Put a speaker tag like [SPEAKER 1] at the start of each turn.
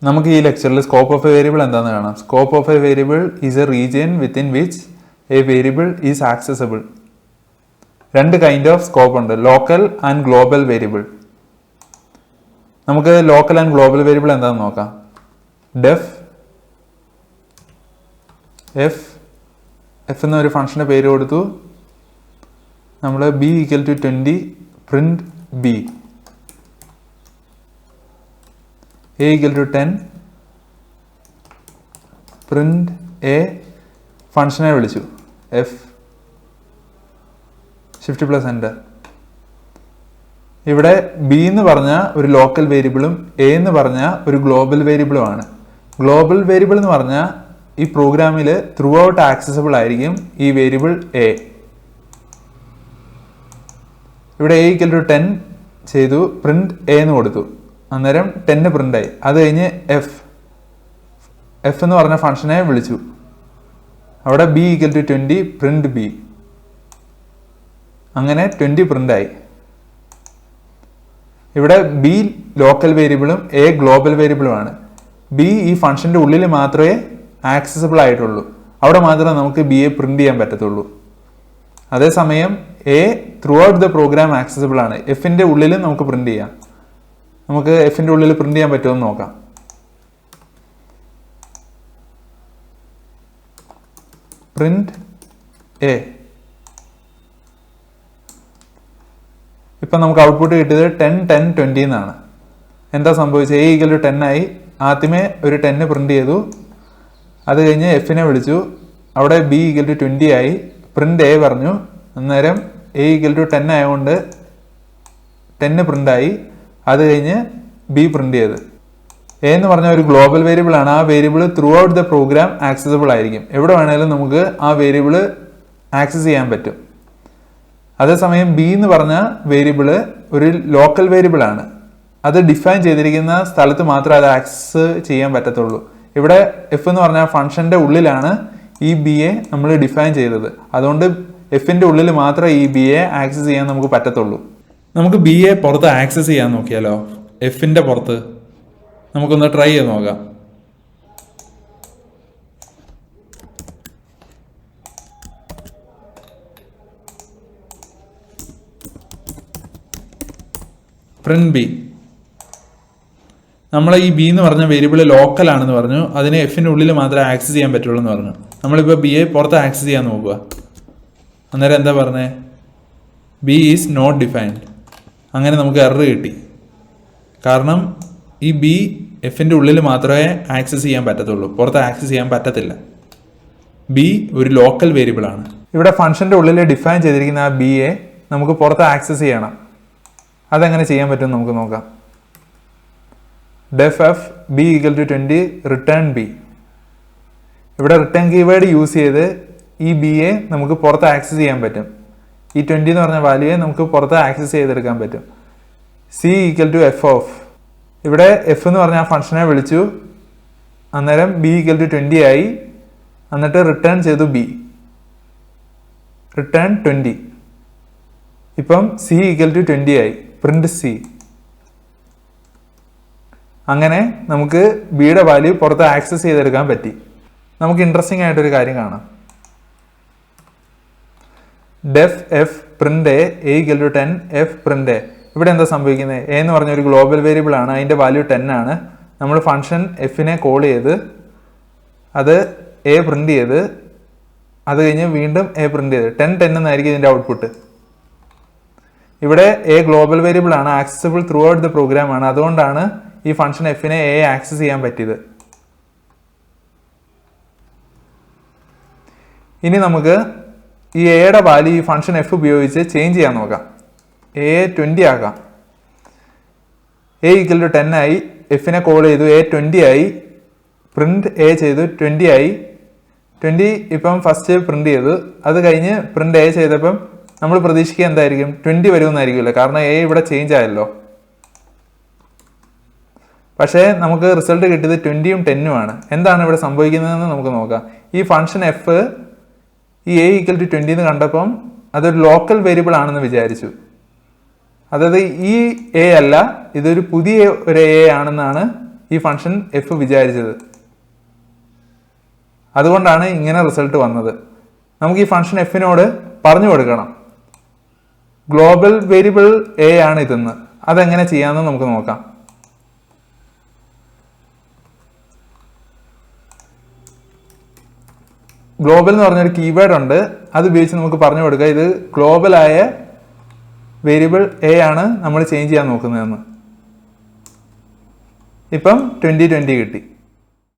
[SPEAKER 1] നമുക്ക് ഈ ലെക്ചറിൽ സ്കോപ്പ് ഓഫ് എ വേരിയബിൾ എന്താണെന്ന് കാണാം. Scope of a variable is a region within which a variable is accessible. രണ്ട് കൈൻഡ് ഓഫ് സ്കോപ്പ് ഉണ്ട്, ലോക്കൽ ആൻഡ് ഗ്ലോബൽ വേരിയബിൾ. നമുക്ക് ലോക്കൽ ആൻഡ് ഗ്ലോബൽ വേരിയബിൾ എന്താണെന്ന് നോക്കാം. ഡെഫ് എഫ് എന്നൊരു ഫംഗ്ഷൻ്റെ പേര് കൊടുത്തു. നമ്മൾ B equal to 20 print B, A equal to 10 print A. ഫംഗ്ഷനെ വിളിച്ചു എഫ്, ഷിഫ്റ്റ് പ്ലസ് എൻ്റർ. ഇവിടെ ബി എന്ന് പറഞ്ഞ ഒരു ലോക്കൽ വേരിയബിളും എ എന്ന് പറഞ്ഞ ഒരു ഗ്ലോബൽ വേരിയബിളുമാണ്. ഗ്ലോബൽ വേരിയബിൾ എന്ന് പറഞ്ഞാൽ ഈ പ്രോഗ്രാമിൽ ത്രൂ ഔട്ട് ആക്സസിബിൾ ആയിരിക്കും ഈ വേരിയബിൾ എ. ഇവിടെ എ ഈക്വൽ ടു 10 ചെയ്തു, പ്രിന്റ് എ എന്ന് കൊടുത്തു, അന്നേരം 10 പ്രിന്റായി. അത് കഴിഞ്ഞ് എഫ് എന്ന് പറഞ്ഞ ഫംഗ്ഷനെ വിളിച്ചു. അവിടെ B equal to 20 print B, അങ്ങനെ 20 പ്രിന്റായി. ഇവിടെ ബി ലോക്കൽ വേരിയബിളും എ ഗ്ലോബൽ വേരിയബിളുമാണ്. ബി ഈ ഫംഗ്ഷന്റെ ഉള്ളിൽ മാത്രമേ ആക്സസിബിൾ ആയിട്ടുള്ളൂ, അവിടെ മാത്രമേ നമുക്ക് ബി എ പ്രിന്റ് ചെയ്യാൻ പറ്റത്തുള്ളൂ. അതേസമയം A throughout the program accessible ആണ്, എഫിന്റെ ഉള്ളിലും നമുക്ക് പ്രിന്റ് ചെയ്യാം. നമുക്ക് എഫിന്റെ ഉള്ളിൽ പ്രിന്റ് ചെയ്യാൻ പറ്റുമെന്ന് നോക്കാം. Print A. ഇപ്പൊ നമുക്ക് ഔട്ട്പുട്ട് കിട്ടിയത് 10 10 20 എന്നാണ്. എന്താ സംഭവിച്ചത്? എ ഈക്വൽ ടു 10 ആയി. ആദ്യമേ ഒരു 10 പ്രിന്റ് ചെയ്തു, അത് കഴിഞ്ഞ് എഫിനെ വിളിച്ചു, അവിടെ ബി ഈക്വൽ ടു 20 ആയി, പ്രിന്റ് എ പറഞ്ഞു, അന്നേരം എ ഈക്വൽ ടു 10 ആയതുകൊണ്ട് 10 പ്രിന്റായി. അത് കഴിഞ്ഞ് ബി പ്രിന്റ് ചെയ്ത്. എ എന്ന് പറഞ്ഞ ഒരു ഗ്ലോബൽ വേരിയബിൾ ആണ്. ആ variable throughout the program accessible ആയിരിക്കും, എവിടെ വേണേലും നമുക്ക് ആ വേരിയബിൾ ആക്സസ് ചെയ്യാൻ പറ്റും. അതേസമയം ബി എന്ന് പറഞ്ഞ വേരിയബിൾ ഒരു ലോക്കൽ വേരിയബിൾ ആണ്, അത് ഡിഫൈൻ ചെയ്തിരിക്കുന്ന സ്ഥലത്ത് മാത്രമേ അത് ആക്സസ് ചെയ്യാൻ പറ്റത്തുള്ളൂ. ഇവിടെ എഫ് എന്ന് പറഞ്ഞ ഫംഗ്ഷന്റെ ഉള്ളിലാണ് ഈ ബി എ നമ്മൾ ഡിഫൈൻ ചെയ്തത്, അതുകൊണ്ട് എഫിന്റെ ഉള്ളിൽ മാത്രമേ ഈ ബി എ ആക്സസ് ചെയ്യാൻ നമുക്ക് പറ്റത്തുള്ളൂ. നമുക്ക് ബി എ പുറത്ത് ആക്സസ് ചെയ്യാൻ നോക്കിയാലോ? എഫിന്റെ പുറത്ത് നമുക്കൊന്ന് ട്രൈ ചെയ്ത് നോക്കാം. Print B. നമ്മൾ ഈ ബി എന്ന് പറഞ്ഞ വേരിയബിൾ ലോക്കൽ ആണെന്ന് പറഞ്ഞു, അതിന് എഫിന്റെ ഉള്ളിൽ മാത്രമേ ആക്സസ് ചെയ്യാൻ പറ്റുള്ളൂ എന്ന് പറഞ്ഞു. നമ്മളിപ്പോൾ ബി എ പുറത്ത് ആക്സസ് ചെയ്യാൻ നോക്കുക, അന്നേരം എന്താ പറഞ്ഞേ? B is not defined. അങ്ങനെ നമുക്ക് എറർ കിട്ടി, കാരണം ഈ ബി എഫിന്റെ ഉള്ളിൽ മാത്രമേ ആക്സസ് ചെയ്യാൻ പറ്റത്തുള്ളൂ, പുറത്ത് ആക്സസ് ചെയ്യാൻ പറ്റത്തില്ല. ബി ഒരു ലോക്കൽ വേരിയബിൾ ആണ്. ഇവിടെ ഫംഗ്ഷന്റെ ഉള്ളിൽ ഡിഫൈൻ ചെയ്തിരിക്കുന്ന ആ ബി എ നമുക്ക് പുറത്ത് ആക്സസ് ചെയ്യണം. അതെങ്ങനെ ചെയ്യാൻ പറ്റും നമുക്ക് നോക്കാം. Def F B equal to 20 return B. ഇവിടെ റിട്ടേൺ കീവേഡ് യൂസ് ചെയ്ത് ഈ ബി എ നമുക്ക് പുറത്ത് ആക്സസ് ചെയ്യാൻ പറ്റും. ഈ 20 എന്ന് പറഞ്ഞ വാല്യൂയെ നമുക്ക് പുറത്ത് ആക്സസ് ചെയ്തെടുക്കാൻ പറ്റും. C equal to F of. ഇവിടെ എഫ് എന്ന് പറഞ്ഞ ആ ഫംഗ്ഷനെ വിളിച്ചു, അന്നേരം ബി ഈക്വൽ ടു 20 ആയി, എന്നിട്ട് റിട്ടേൺ ചെയ്തു ബി, റിട്ടേൺ 20. ഇപ്പം സി ഈക്വൽ ടു 20 ആയി, പ്രിന്റ് സി. അങ്ങനെ നമുക്ക് ബിയുടെ വാല്യൂ പുറത്ത് ആക്സസ് ചെയ്തെടുക്കാൻ പറ്റി. നമുക്ക് ഇൻട്രസ്റ്റിംഗ് ആയിട്ടൊരു കാര്യം കാണാം. Def F print A equal to 10 F print A. ഇവിടെ എന്താ സംഭവിക്കുന്നത്? എ എന്ന് പറഞ്ഞ ഒരു ഗ്ലോബൽ വേരിയബിൾ ആണ്, അതിന്റെ വാല്യൂ 10 ആണ്. നമ്മൾ ഫംഗ്ഷൻ എഫിനെ കോൾ ചെയ്ത് അത് എ പ്രിന്റ് ചെയ്ത്, അത് കഴിഞ്ഞ് വീണ്ടും എ പ്രിന്റ് ചെയ്ത് 10 10 എന്നായിരിക്കും ഇതിന്റെ ഔട്ട്പുട്ട്. ഇവിടെ എ ഗ്ലോബൽ വേരിയബിൾ ആണ്, accessible throughout the program ആണ്, അതുകൊണ്ടാണ് ഈ ഫംഗ്ഷൻ എഫിനെ എ ആക്സസ് ചെയ്യാൻ പറ്റിയത്. ഇനി നമുക്ക് ഈ എയുടെ വാല്യൂ ഈ ഫംഗ്ഷൻ എഫ് ഉപയോഗിച്ച് ചേഞ്ച് ചെയ്യാൻ നോക്കാം. എ 20 ആക്കാം. എ ഈക്വൽ ടു 10 ആയി, എഫിനെ കോൾ ചെയ്തു, എ 20 ആയി, പ്രിന്റ് എ ചെയ്തു, 20 ആയി. 20 ഇപ്പം ഫസ്റ്റ് പ്രിന്റ് ചെയ്തു, അത് കഴിഞ്ഞ് പ്രിന്റ് എ ചെയ്തപ്പം നമ്മൾ പ്രതീക്ഷിക്കുക എന്തായിരിക്കും? 20 വരുമെന്നായിരിക്കുമല്ലോ, കാരണം എ ഇവിടെ ചേഞ്ച് ആയല്ലോ. പക്ഷേ നമുക്ക് റിസൾട്ട് കിട്ടിയത് 20ഉം 10ഉം ആണ്. എന്താണ് ഇവിടെ സംഭവിക്കുന്നതെന്ന് നമുക്ക് നോക്കാം. ഈ ഫംഗ്ഷൻ എഫ് ഈ എ ഈക്വൽ ടു 20 എന്ന് കണ്ടപ്പം അതൊരു ലോക്കൽ വേരിയബിൾ ആണെന്ന് വിചാരിച്ചു. അതായത് ഈ എ അല്ല, ഇതൊരു പുതിയ ഒരു എ ആണെന്നാണ് ഈ ഫംഗ്ഷൻ എഫ് വിചാരിച്ചത്. അതുകൊണ്ടാണ് ഇങ്ങനെ റിസൾട്ട് വന്നത്. നമുക്ക് ഈ ഫംഗ്ഷൻ എഫിനോട് പറഞ്ഞു കൊടുക്കണം ഗ്ലോബൽ വേരിയബിൾ എ ആണ് ഇതെന്ന്. അതെങ്ങനെ ചെയ്യാമെന്ന് നമുക്ക് നോക്കാം. ഗ്ലോബൽ എന്ന് പറഞ്ഞൊരു കീവേഡ് ഉണ്ട്. അത് ഉപയോഗിച്ച് നമുക്ക് പറഞ്ഞു കൊടുക്കുക ഇത് ഗ്ലോബലായ വേരിയബിൾ എ ആണ് നമ്മൾ ചേഞ്ച് ചെയ്യാൻ നോക്കുന്നതെന്ന്. ഇപ്പം 2020 കിട്ടി.